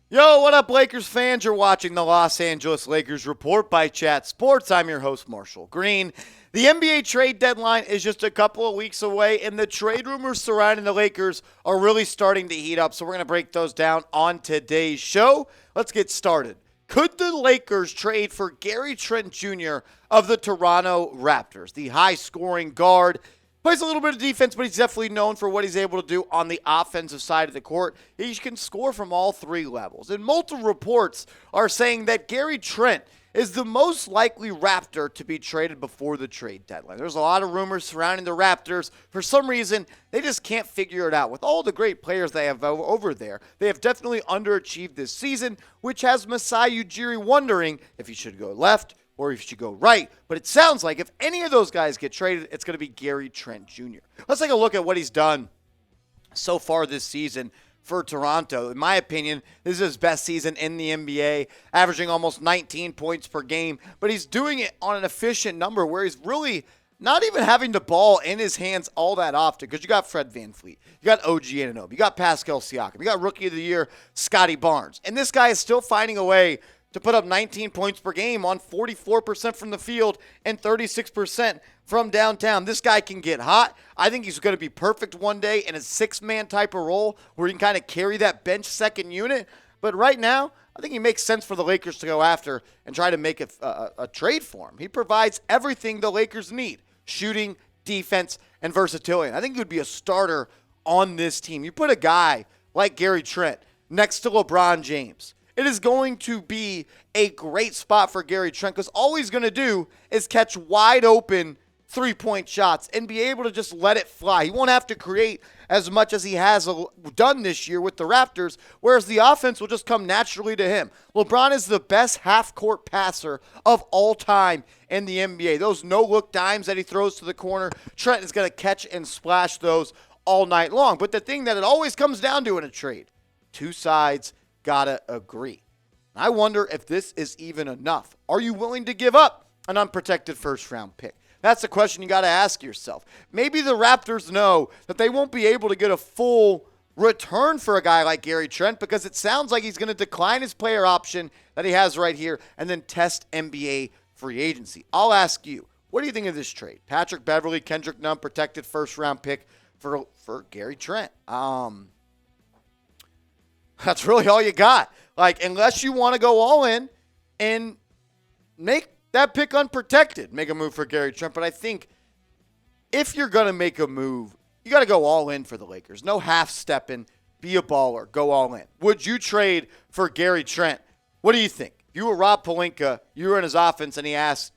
Yo, what up, Lakers fans? You're watching the Los Angeles Lakers Report by Chat Sports. I'm your host, Marshall Green. The NBA trade deadline is just a couple of weeks away, and the trade rumors surrounding the Lakers are really starting to heat up. So we're going to break those down on today's show. Let's get started. Could the Lakers trade for Gary Trent Jr. of the Toronto Raptors? The high-scoring guard plays a little bit of defense, but he's definitely known for what he's able to do on the offensive side of the court. He can score from all three levels. And multiple reports are saying that Gary Trent is the most likely Raptor to be traded before the trade deadline. There's a lot of rumors surrounding the Raptors. For some reason, they just can't figure it out. With all the great players they have over there, they have definitely underachieved this season, which has Masai Ujiri wondering if he should go left or if he should go right. But it sounds like if any of those guys get traded, it's going to be Gary Trent Jr. Let's take a look at what he's done so far this season for Toronto. In my opinion, this is his best season in the NBA, averaging almost 19 points per game. But he's doing it on an efficient number where he's really not even having the ball in his hands all that often, because you got Fred VanVleet, you got OG Anunoby, you got Pascal Siakam, you got Rookie of the Year Scotty Barnes. And this guy is still finding a way to put up 19 points per game on 44% from the field and 36% from downtown. This guy can get hot. I think he's going to be perfect one day in a six-man type of role where he can kind of carry that bench second unit. But right now, I think he makes sense for the Lakers to go after and try to make a trade for him. He provides everything the Lakers need: shooting, defense, and versatility. And I think he would be a starter on this team. You put a guy like Gary Trent next to LeBron James, it is going to be a great spot for Gary Trent, because all he's going to do is catch wide open three-point shots and be able to just let it fly. He won't have to create as much as he has done this year with the Raptors, whereas the offense will just come naturally to him. LeBron is the best half-court passer of all time in the NBA. Those no-look dimes that he throws to the corner, Trent is going to catch and splash those all night long. But the thing that it always comes down to in a trade, two sides gotta agree. I wonder if this is even enough. Are you willing to give up an unprotected first-round pick? That's the question you got to ask yourself. Maybe the Raptors know that they won't be able to get a full return for a guy like Gary Trent, because it sounds like he's going to decline his player option that he has right here and then test NBA free agency. I'll ask you, what do you think of this trade? Patrick Beverley, Kendrick Nunn, protected first-round pick for Gary Trent. That's really all you got. Like, unless you want to go all in and make that pick unprotected, make a move for Gary Trent. But I think if you're going to make a move, you got to go all in for the Lakers. No half-stepping. Be a baller. Go all in. Would you trade for Gary Trent? What do you think? If you were Rob Pelinka, you were in his office, and asked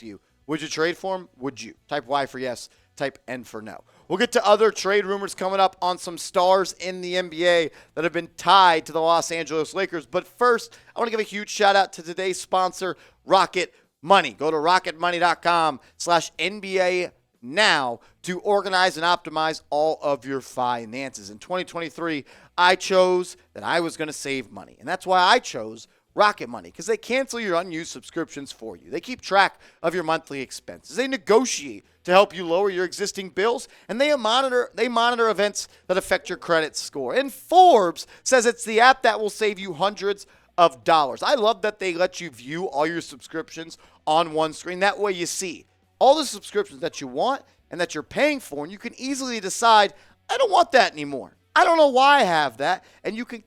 you, would you trade for him? Would you? Type Y for yes. Type N for no. We'll get to other trade rumors coming up on some stars in the NBA that have been tied to the Los Angeles Lakers. But first, I want to give a huge shout out to today's sponsor, Rocket Money. Go to rocketmoney.com/NBA now to organize and optimize all of your finances. In 2023, I chose that I was going to save money. And that's why I chose Rocket Money, because they cancel your unused subscriptions for you. They keep track of your monthly expenses. They negotiate to help you lower your existing bills, and they monitor events that affect your credit score. And Forbes says it's the app that will save you hundreds of dollars. I love that they let you view all your subscriptions on one screen. That way you see all the subscriptions that you want and that you're paying for, and you can easily decide, I don't want that anymore. I don't know why I have that. And you can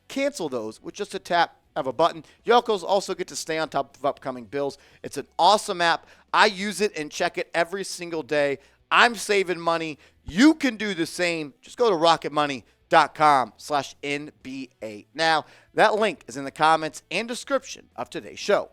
cancel those with just a tap of a button. You also get to stay on top of upcoming bills. It's an awesome app. I use it and check it every single day. I'm saving money. You can do the same. Just go to rocketmoney.com/NBA. Now, that link is in the comments and description of today's show.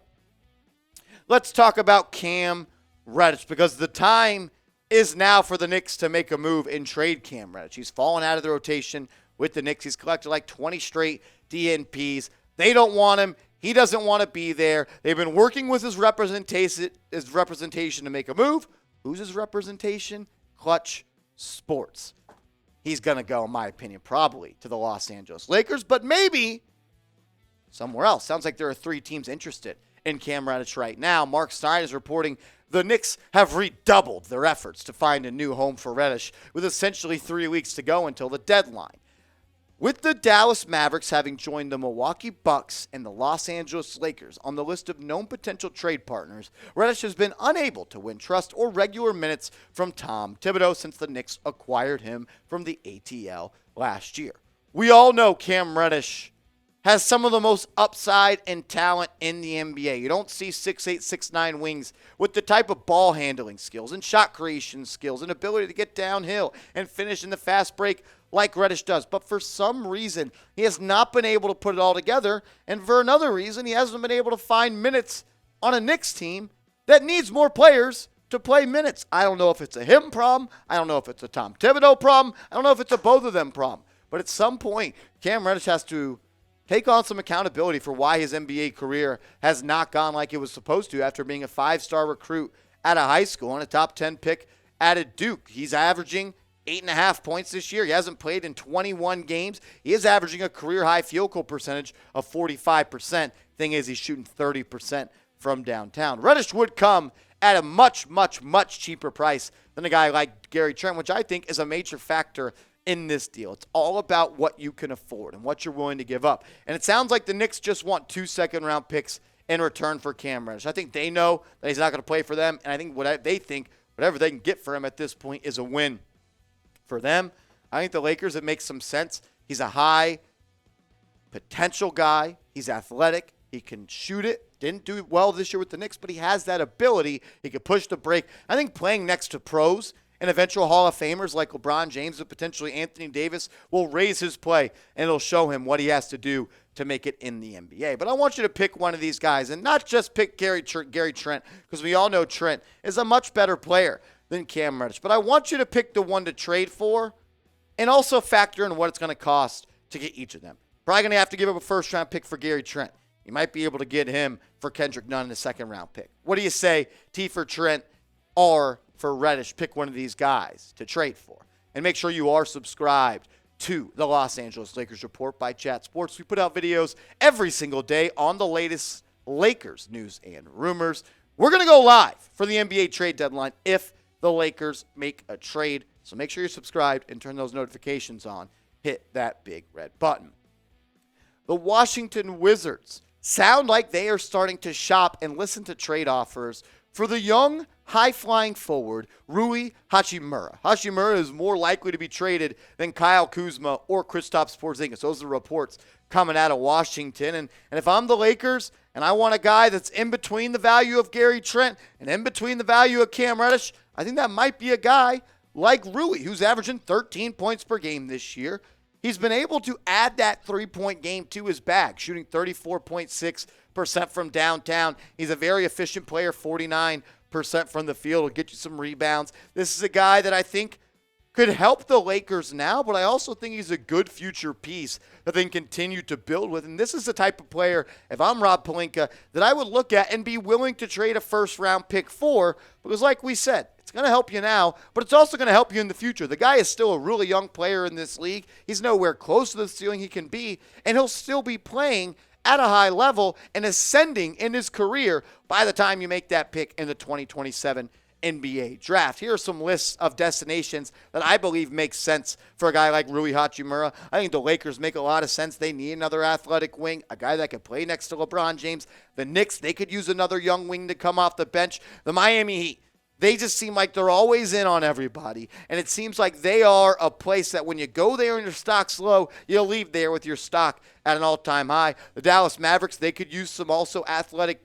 Let's talk about Cam Reddish, because the time is now for the Knicks to make a move and trade Cam Reddish. He's fallen out of the rotation with the Knicks. He's collected like 20 straight DNPs. They don't want him. He doesn't want to be there. They've been working with his representation to make a move. Who's his representation? Clutch Sports. He's going to go, in my opinion, probably to the Los Angeles Lakers, but maybe somewhere else. Sounds like there are 3 teams interested in Cam Reddish right now. Marc Stein is reporting the Knicks have redoubled their efforts to find a new home for Reddish, with essentially 3 weeks to go until the deadline. With the Dallas Mavericks having joined the Milwaukee Bucks and the Los Angeles Lakers on the list of known potential trade partners, Reddish has been unable to win trust or regular minutes from Tom Thibodeau since the Knicks acquired him from the ATL last year. We all know Cam Reddish has some of the most upside and talent in the NBA. You don't see 6'8", 6'9" wings with the type of ball handling skills and shot creation skills and ability to get downhill and finish in the fast break like Reddish does. But for some reason, he has not been able to put it all together. And for another reason, he hasn't been able to find minutes on a Knicks team that needs more players to play minutes. I don't know if it's a him problem. I don't know if it's a Tom Thibodeau problem. I don't know if it's a both of them problem. But at some point, Cam Reddish has to take on some accountability for why his NBA career has not gone like it was supposed to after being a 5-star recruit out of high school and a top 10 pick out of Duke. He's averaging 8.5 points this year. He hasn't played in 21 games. He is averaging a career-high field goal percentage of 45%. Thing is, he's shooting 30% from downtown. Reddish would come at a much, much, much cheaper price than a guy like Gary Trent, which I think is a major factor in this deal. It's all about what you can afford and what you're willing to give up. And it sounds like the Knicks just want 2 second-round picks in return for Cam Reddish. I think they know that he's not going to play for them, and I think whatever they can get for him at this point is a win for them. I think the Lakers, it makes some sense. He's a high potential guy. He's athletic. He can shoot it. Didn't do well this year with the Knicks, but he has that ability. He can push the break. I think playing next to pros and eventual Hall of Famers like LeBron James and potentially Anthony Davis will raise his play, and it'll show him what he has to do to make it in the NBA. But I want you to pick one of these guys, and not just pick Gary Trent, because we all know Trent is a much better player than Cam Reddish. But I want you to pick the one to trade for and also factor in what it's going to cost to get each of them. Probably going to have to give up a first-round pick for Gary Trent. You might be able to get him for Kendrick Nunn in a second-round pick. What do you say, T for Trent, R for Reddish? Pick one of these guys to trade for. And make sure you are subscribed to the Los Angeles Lakers Report by Chat Sports. We put out videos every single day on the latest Lakers news and rumors. We're going to go live for the NBA trade deadline if the Lakers make a trade. So make sure you're subscribed and turn those notifications on. Hit that big red button. The Washington Wizards sound like they are starting to shop and listen to trade offers for the young, high-flying forward, Rui Hachimura. Hachimura is more likely to be traded than Kyle Kuzma or Kristaps Porzingis. Those are reports coming out of Washington. And if I'm the Lakers and I want a guy that's in between the value of Gary Trent and in between the value of Cam Reddish, I think that might be a guy like Rui, who's averaging 13 points per game this year. He's been able to add that three-point game to his bag, shooting 34.6% from downtown. He's a very efficient player, 49% from the field. Will get you some rebounds. This is a guy that I think could help the Lakers now, but I also think he's a good future piece that they can continue to build with. And this is the type of player, if I'm Rob Pelinka, that I would look at and be willing to trade a first-round pick for, because like we said, it's going to help you now, but it's also going to help you in the future. The guy is still a really young player in this league. He's nowhere close to the ceiling he can be, and he'll still be playing at a high level and ascending in his career by the time you make that pick in the 2027 NBA draft. Here are some lists of destinations that I believe make sense for a guy like Rui Hachimura. I think the Lakers make a lot of sense. They need another athletic wing, a guy that can play next to LeBron James. The Knicks, they could use another young wing to come off the bench. The Miami Heat, they just seem like they're always in on everybody. And it seems like they are a place that when you go there and your stock's low, you'll leave there with your stock at an all-time high. The Dallas Mavericks, they could use some also athletic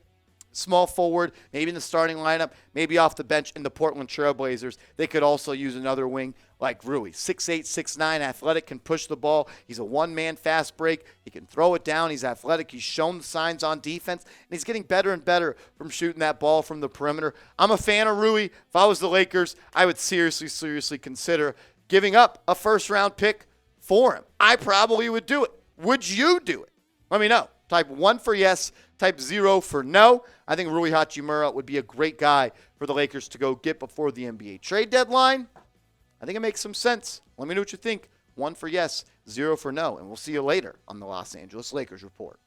small forward, maybe in the starting lineup, maybe off the bench. In the Portland Trailblazers, they could also use another wing like Rui. 6'8", 6'9", athletic, can push the ball. He's a one-man fast break. He can throw it down. He's athletic. He's shown the signs on defense, and he's getting better and better from shooting that ball from the perimeter. I'm a fan of Rui. If I was the Lakers, I would seriously consider giving up a first-round pick for him. I probably would do it. Would you do it? Let me know. Type 1 for yes, type 0 for no. I think Rui Hachimura would be a great guy for the Lakers to go get before the NBA trade deadline. I think it makes some sense. Let me know what you think. 1 for yes, 0 for no. And we'll see you later on the Los Angeles Lakers Report.